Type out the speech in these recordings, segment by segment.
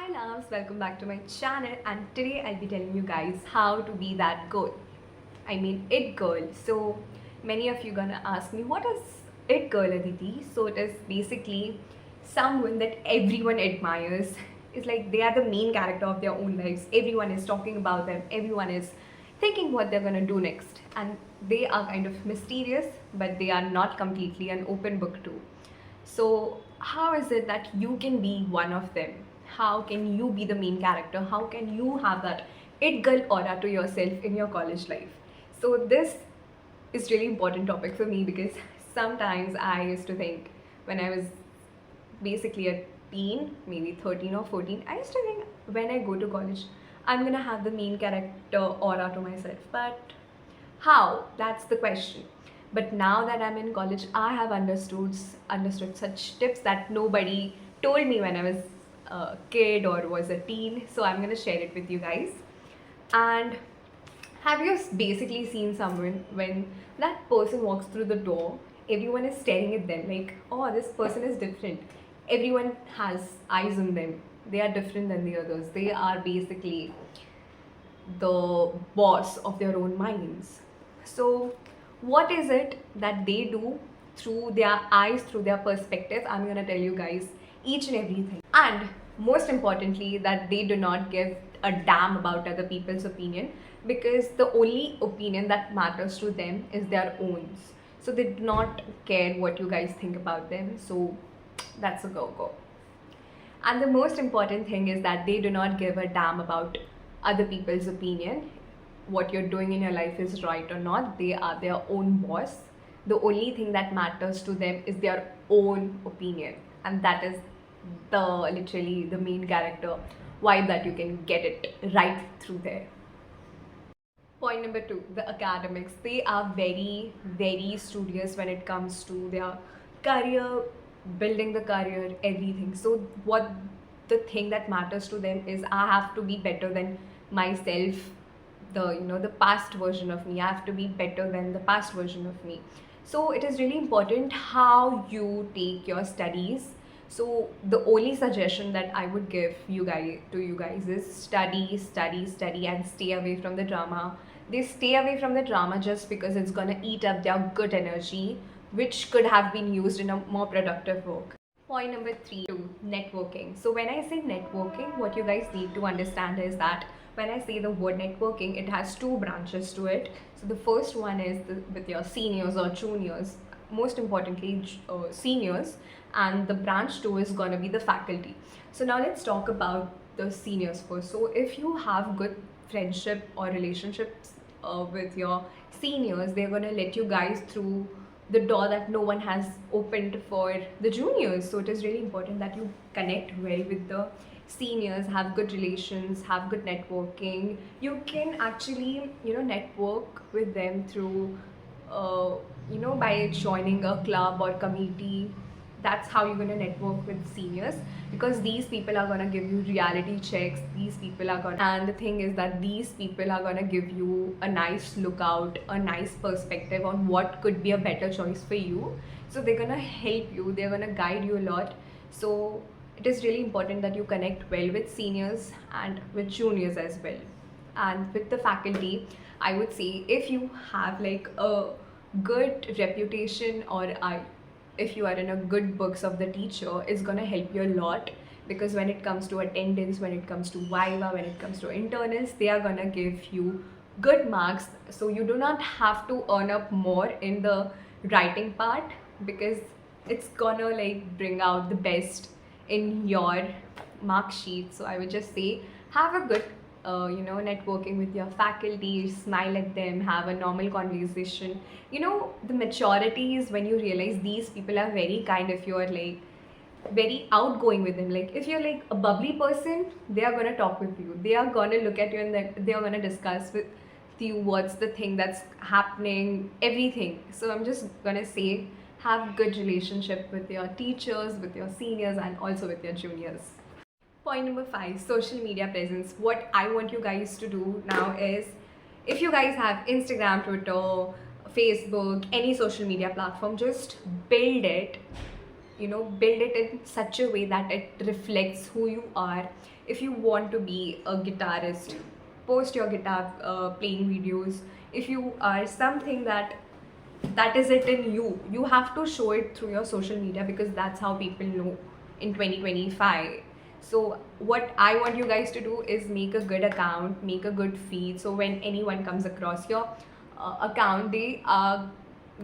Hi loves, welcome back to my channel, and today I'll be telling you guys how to be that girl. I mean it girl. So many of you gonna ask me what is it girl, Aditi? So it is basically someone that everyone admires. It's like they are the main character of their own lives. Everyone is talking about them, everyone is thinking what they're gonna do next. And they are kind of mysterious, but they are not completely an open book too. So, how is it that you can be one of them? How can you be the main character? How can you have that it girl aura to yourself in your college life? So, this is really important topic for me because sometimes I used to think when I was basically a teen, maybe 13 or 14, I used to think when I go to college, I'm gonna have the main character aura to myself. But how? That's the question. But now that I'm in college, I have understood such tips that nobody told me when I was a kid or was a teen. So I'm gonna share it with you guys. And have you basically seen someone when that person walks through the door, everyone is staring at them like, oh, this person is different. Everyone has eyes on them. They are different than the others. They are basically the boss of their own minds. So, what is it that they do through their eyes, through their perspective? I'm gonna tell you guys each and everything. And most importantly, that they do not give a damn about other people's opinion because the only opinion that matters to them is their own. So, they do not care what you guys think about them. So, that's a go go. And the most important thing is that they do not give a damn about other people's opinion. What you're doing in your life is right or not. They are their own boss. The only thing that matters to them is their own opinion. And that is the literally the main character vibe that you can get it right through there. Point number two, the academics. They are very, very studious when it comes to their career, building the career, everything. So, what the thing that matters to them is I have to be better than myself, the past version of me. I have to be better than the past version of me. So, it is really important how you take your studies. So the only suggestion that I would give you guys is study, study, study, and stay away from the drama. They stay away from the drama just because it's gonna eat up their good energy, which could have been used in a more productive work. Point number three, networking. So when I say networking, what you guys need to understand is that when I say the word networking, it has two branches to it. So the first one is with your seniors or juniors, most importantly seniors, and the branch two is going to be the faculty. So now let's talk about the seniors first. So if you have good friendship or relationships with your seniors, they're going to let you guys through the door that no one has opened for the juniors. So it is really important that you connect well with the seniors, have good relations, have good networking. You can actually network with them through by joining a club or committee. That's how you're going to network with seniors, because these people are going to give you reality checks. These people are going to, and the thing is that these people are going to give you a nice lookout, a nice perspective on what could be a better choice for you. So they're going to help you, they're going to guide you a lot. So it is really important that you connect well with seniors and with juniors as well. And with the faculty, I would say if you have like a good reputation, or if you are in a good books of the teacher, it's going to help you a lot, because when it comes to attendance, when it comes to viva, when it comes to internals, they are going to give you good marks. So you do not have to earn up more in the writing part, because it's gonna like bring out the best in your mark sheet. So I would just say have a good networking with your faculty, smile at them, have a normal conversation. The maturity is when you realize these people are very kind. If you are like very outgoing with them, like if you're like a bubbly person, they are going to talk with you, they are going to look at you, and they are going to discuss with you what's the thing that's happening, everything. So I'm just going to say have good relationship with your teachers, with your seniors, and also with your juniors. Point number five, social media presence. What I want you guys to do now is, if you guys have Instagram, Twitter, Facebook, any social media platform, just build it build it in such a way that it reflects who you are. If you want to be a guitarist, post your guitar playing videos. If you are something that is it in you, you have to show it through your social media, because that's how people know in 2025. So what I want you guys to do is make a good account, make a good feed, so when anyone comes across your account, they are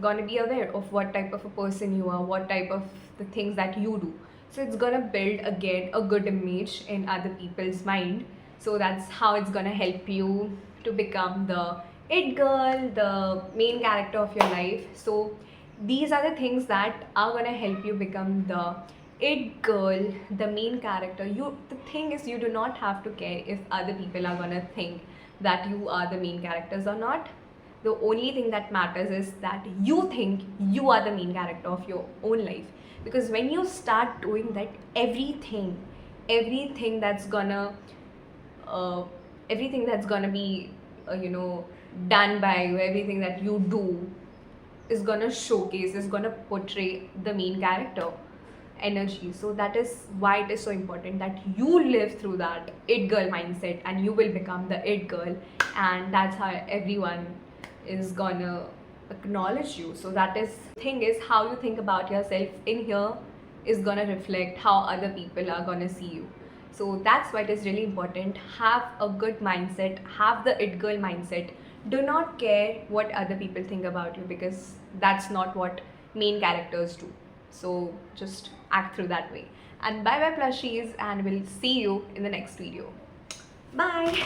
gonna be aware of what type of a person you are, what type of the things that you do. So it's gonna build again a good image in other people's mind. So that's how it's gonna help you to become the it girl, the main character of your life. So these are the things that are gonna help you become the it girl, the main character. The thing is, you do not have to care if other people are gonna think that you are the main characters or not. The only thing that matters is that you think you are the main character of your own life. Because when you start doing that, everything that's gonna uh, everything that's gonna be done by you, everything that you do is gonna showcase, is gonna portray the main character energy. So that is why it is so important that you live through that it girl mindset, and you will become the it girl, and that's how everyone is gonna acknowledge you. So that is thing is, how you think about yourself in here is gonna reflect how other people are gonna see you. So that's why it is really important. Have a good mindset, have the it girl mindset. Do not care what other people think about you, because that's not what main characters do. So just act through that way. And bye bye plushies, and we'll see you in the next video. Bye.